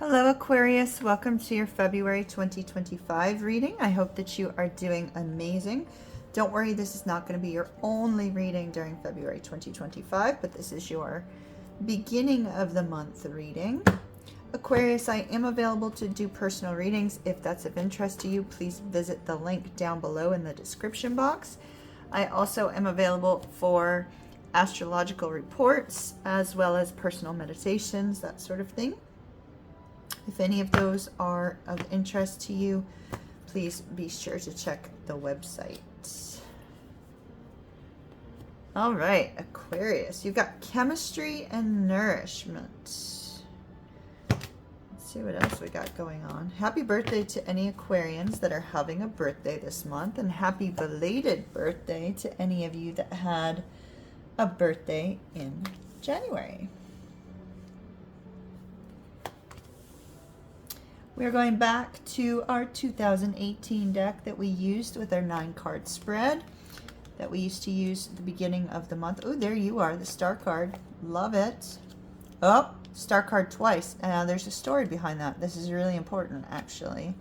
Hello Aquarius, welcome to your February 2025 reading. I hope that you are doing amazing. Don't worry, this is not going to be your only reading during February 2025, but this is your beginning of the month reading. Aquarius, I am available to do personal readings. If that's of interest to you, please visit the link down below in the description box. I also am available for astrological reports as well as personal meditations, that sort of thing. If any of those are of interest to you, please be sure to check the website. All right, Aquarius, you've got chemistry and nourishment. Let's see what else we got going on. Happy birthday to any Aquarians that are having a birthday this month, and happy belated birthday to any of you that had a birthday in January. We're going back to our 2018 deck that we used with our 9-card spread that we used to use at the beginning of the month. Oh, there you are, the star card. Love it. Oh, star card twice. There's a story behind that. This is really important, actually.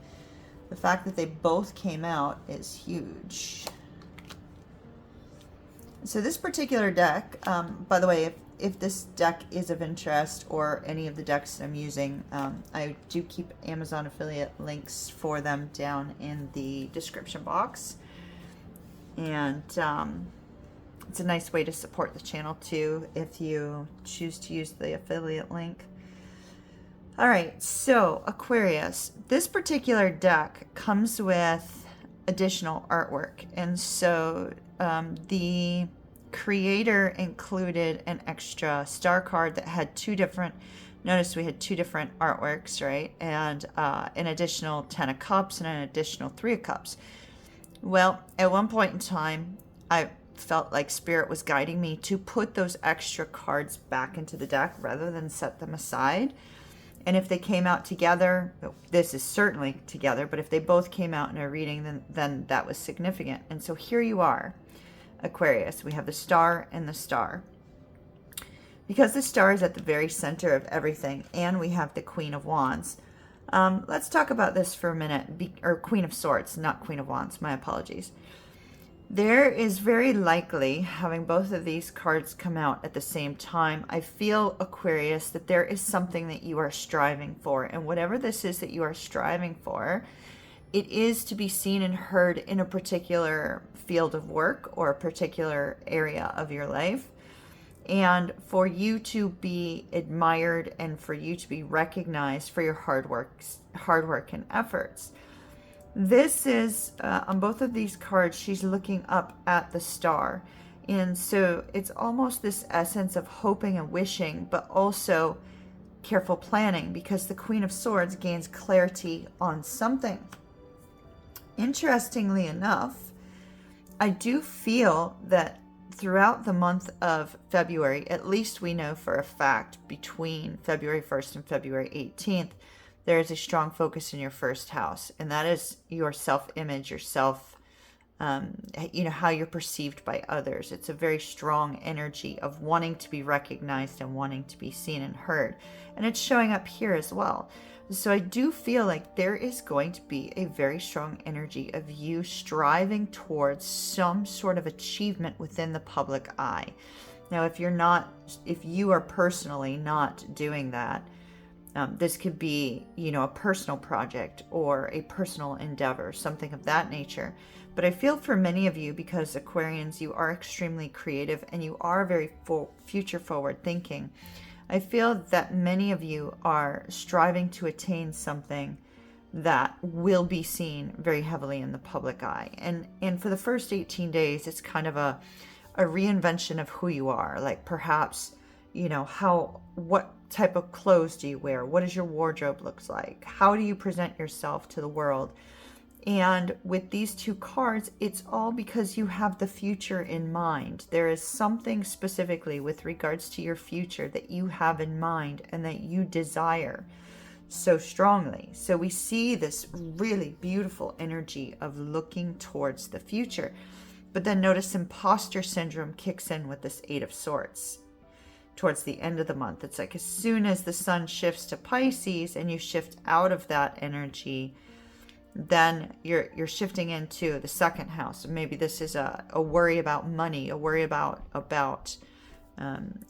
The fact that they both came out is huge. So this particular deck, by the way, if this deck is of interest or any of the decks I'm using, I do keep Amazon affiliate links for them down in the description box. And it's a nice way to support the channel too if you choose to use the affiliate link. All right, so Aquarius, this particular deck comes with additional artwork. And so the creator included an extra star card that had two different, notice we had two different artworks, right? And an additional 10 of cups and an additional 3 of cups. Well, at one point in time, I felt like Spirit was guiding me to put those extra cards back into the deck rather than set them aside. And if they came out together, this is certainly together, but if they both came out in a reading, then that was significant. And so here you are, Aquarius. We have the star and the star. Because the star is at the very center of everything, and we have the Queen of Wands. Let's talk about this for a minute, or Queen of Swords, not Queen of Wands, my apologies. There is very likely, having both of these cards come out at the same time, I feel, Aquarius, that there is something that you are striving for. And whatever this is that you are striving for, it is to be seen and heard in a particular field of work or a particular area of your life. And for you to be admired and for you to be recognized for your hard work and efforts. This is, on both of these cards, she's looking up at the star. And so it's almost this essence of hoping and wishing, but also careful planning, because the Queen of Swords gains clarity on something. Interestingly enough, I do feel that throughout the month of February, at least we know for a fact, between February 1st and February 18th, there is a strong focus in your first house, and that is your self-image, yourself, how you're perceived by others. It's a very strong energy of wanting to be recognized and wanting to be seen and heard, and it's showing up here as well. So I do feel like there is going to be a very strong energy of you striving towards some sort of achievement within the public eye. Now, if you are personally not doing that, this could be, a personal project or a personal endeavor, something of that nature. But I feel for many of you, because Aquarians, you are extremely creative and you are very future forward thinking. I feel that many of you are striving to attain something that will be seen very heavily in the public eye. And for the first 18 days, it's kind of a reinvention of who you are. Like perhaps, what type of clothes do you wear? What does your wardrobe look like? How do you present yourself to the world? And with these two cards, it's all because you have the future in mind. There is something specifically with regards to your future that you have in mind and that you desire so strongly. So we see this really beautiful energy of looking towards the future. But then notice imposter syndrome kicks in with this 8 of Swords. towards the end of the month. It's like as soon as the sun shifts to Pisces and you shift out of that energy, then you're shifting into the second house. Maybe this is a worry about money, a worry about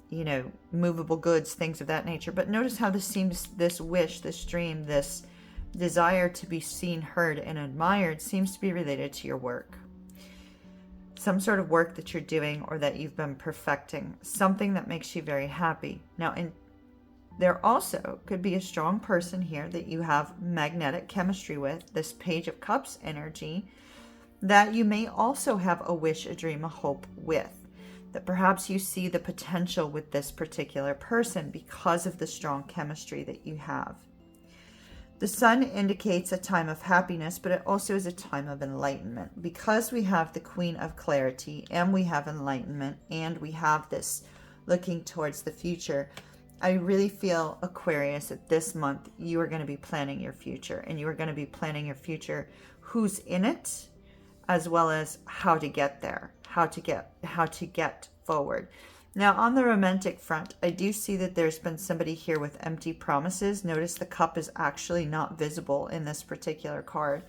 you know, movable goods, things of that nature. But notice how this wish, this dream, this desire to be seen, heard, and admired seems to be related to your work. Some sort of work that you're doing or that you've been perfecting, something that makes you very happy. Now, there also could be a strong person here that you have magnetic chemistry with, this Page of Cups energy, that you may also have a wish, a dream, a hope with. That perhaps you see the potential with this particular person because of the strong chemistry that you have. The sun indicates a time of happiness, but it also is a time of enlightenment. Because we have the Queen of Clarity and we have enlightenment and we have this looking towards the future, I really feel, Aquarius, that this month you are going to be planning your future, and you are going to be planning your future, who's in it, as well as how to get there, how to get forward. Now, on the romantic front, I do see that there's been somebody here with empty promises. Notice the cup is actually not visible in this particular card.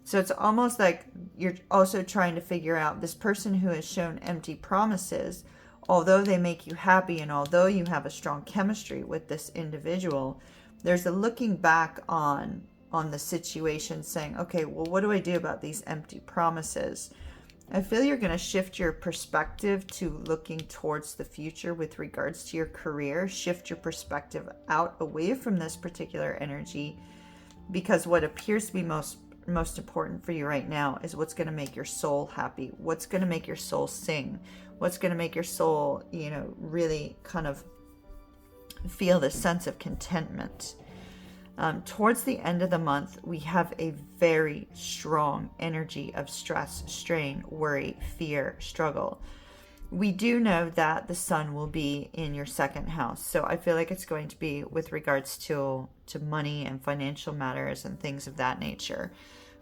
So it's almost like you're also trying to figure out this person who has shown empty promises, although they make you happy and although you have a strong chemistry with this individual, there's a looking back on the situation saying, okay, well, what do I do about these empty promises? I feel you're going to shift your perspective to looking towards the future with regards to your career. Shift your perspective out away from this particular energy, because what appears to be most important for you right now is what's going to make your soul happy. What's going to make your soul sing? What's going to make your soul, you know, really kind of feel this sense of contentment. Towards the end of the month, we have a very strong energy of stress, strain, worry, fear, struggle. We do know that the sun will be in your second house. So I feel like it's going to be with regards to money and financial matters and things of that nature.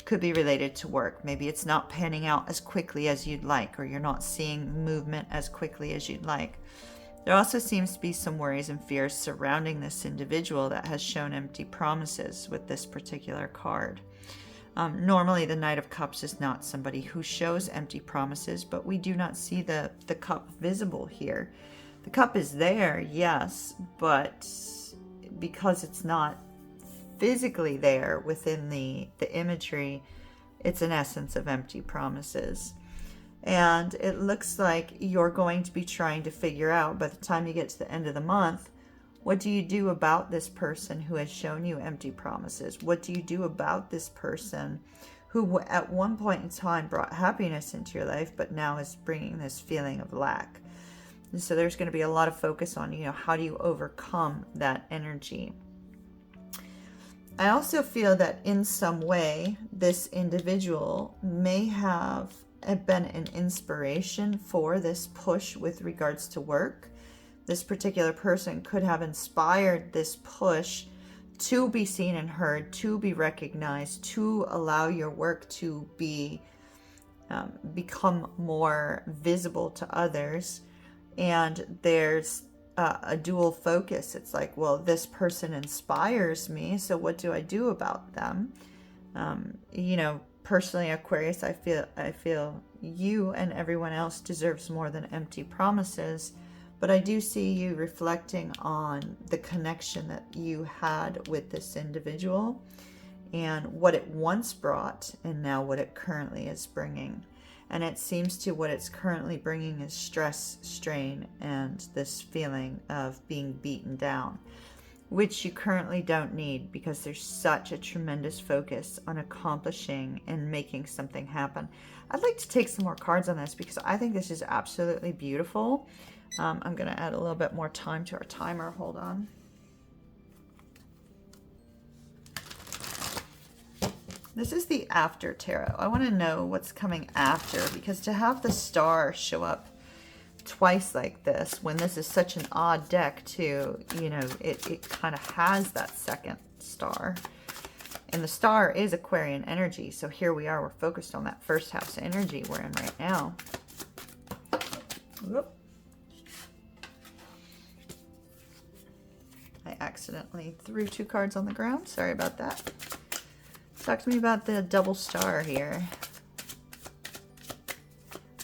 Could be related to work. Maybe it's not panning out as quickly as you'd like, or you're not seeing movement as quickly as you'd like. There also seems to be some worries and fears surrounding this individual that has shown empty promises with this particular card. Normally, the Knight of Cups is not somebody who shows empty promises, but we do not see the cup visible here. The cup is there, yes, but because it's not physically there within the imagery, it's an essence of empty promises. And it looks like you're going to be trying to figure out, by the time you get to the end of the month, what do you do about this person who has shown you empty promises? What do you do about this person who at one point in time brought happiness into your life, but now is bringing this feeling of lack? And so there's going to be a lot of focus on, you know, how do you overcome that energy? I also feel that in some way, this individual may have been an inspiration for this push with regards to work. This particular person could have inspired this push to be seen and heard, to be recognized, to allow your work to be become more visible to others. And there's a dual focus. It's like, well, this person inspires me, so what do I do about them? You know, personally, Aquarius, I feel you and everyone else deserves more than empty promises, but I do see you reflecting on the connection that you had with this individual and what it once brought and now what it currently is bringing. And it seems to what it's currently bringing is stress, strain, and this feeling of being beaten down, which you currently don't need because there's such a tremendous focus on accomplishing and making something happen. I'd like to take some more cards on this because I think this is absolutely beautiful. I'm going to add a little bit more time to our timer. Hold on. This is the after tarot. I want to know what's coming after, because to have the star show up twice like this, when this is such an odd deck too, you know, it kind of has that second star. And the star is Aquarian energy. So here we are, we're focused on that first house energy we're in right now. Whoop. accidentally threw 2 cards on the ground. Sorry about that. Talk to me about the double star here.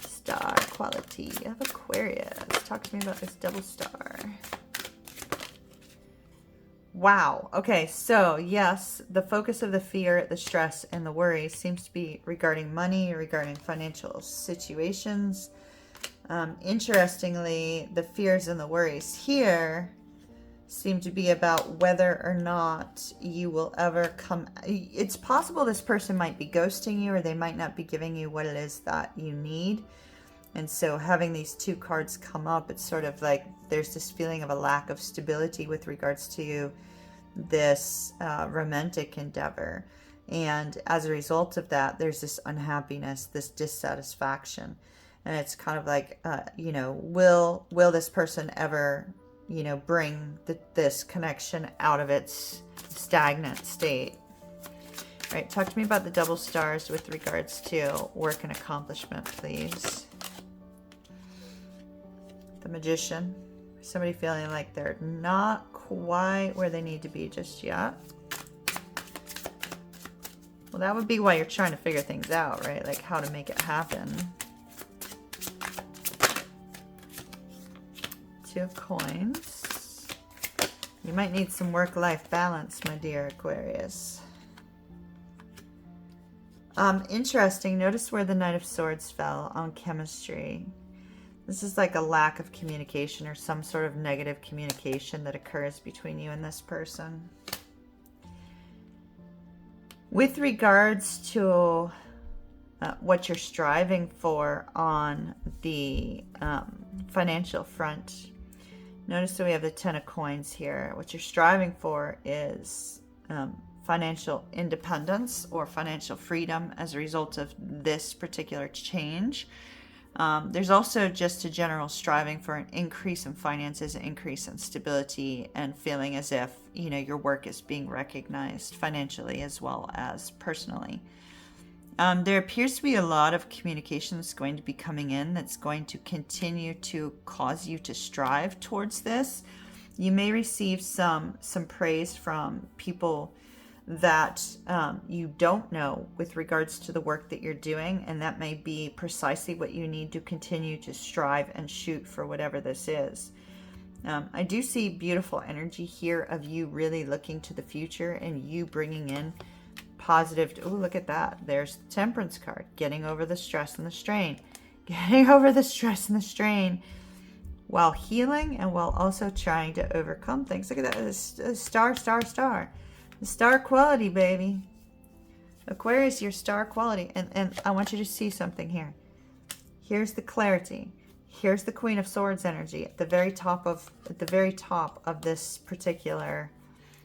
Star quality of Aquarius. Talk to me about this double star. Wow. Okay, so yes, the focus of the fear, the stress, and the worry seems to be regarding money, regarding financial situations. Interestingly, the fears and the worries here seem to be about whether or not you will ever come. It's possible this person might be ghosting you, or they might not be giving you what it is that you need. And so having these 2 cards come up, it's sort of like there's this feeling of a lack of stability with regards to this romantic endeavor. And as a result of that, there's this unhappiness, this dissatisfaction. And it's kind of like, you know, will this person ever, you know, bring this connection out of its stagnant state? All right, talk to me about the double stars with regards to work and accomplishment, please. The Magician. Somebody feeling like they're not quite where they need to be just yet. Well, that would be why you're trying to figure things out, right? Like how to make it happen. 2 of Coins. You might need some work-life balance, my dear Aquarius. Interesting. Notice where the Knight of Swords fell on chemistry. This is like a lack of communication or some sort of negative communication that occurs between you and this person. With regards to what you're striving for on the financial front, notice that we have the 10 of Coins here. What you're striving for is financial independence or financial freedom as a result of this particular change. There's also just a general striving for an increase in finances, an increase in stability, and feeling as if, you know, your work is being recognized financially as well as personally. There appears to be a lot of communication that's going to be coming in that's going to continue to cause you to strive towards this. You may receive some praise from people that you don't know with regards to the work that you're doing, and that may be precisely what you need to continue to strive and shoot for whatever this is. I do see beautiful energy here of you really looking to the future and you bringing in positive. Oh, look at that. There's the Temperance card. Getting over the stress and the strain. Getting over the stress and the strain while healing and while also trying to overcome things. Look at that. Star, star, star. The star quality, baby. Aquarius, your star quality. And I want you to see something here. Here's the clarity. Here's the Queen of Swords energy at the very top of this particular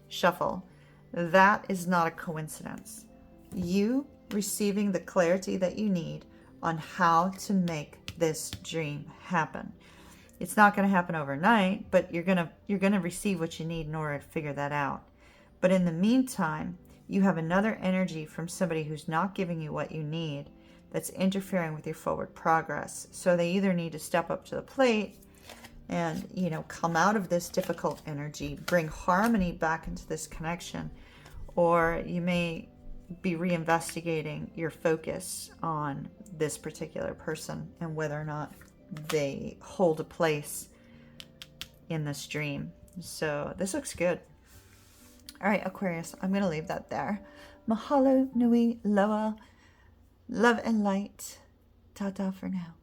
shuffle. That is not a coincidence. You receiving the clarity that you need on how to make this dream happen. It's not going to happen overnight, but you're going to receive what you need in order to figure that out. But in the meantime, you have another energy from somebody who's not giving you what you need, that's interfering with your forward progress. So they either need to step up to the plate and, you know, come out of this difficult energy, bring harmony back into this connection, or you may be reinvestigating your focus on this particular person and whether or not they hold a place in this dream. So this looks good. All right, Aquarius, I'm going to leave that there. Mahalo nui loa. Love and light. Ta-ta for now.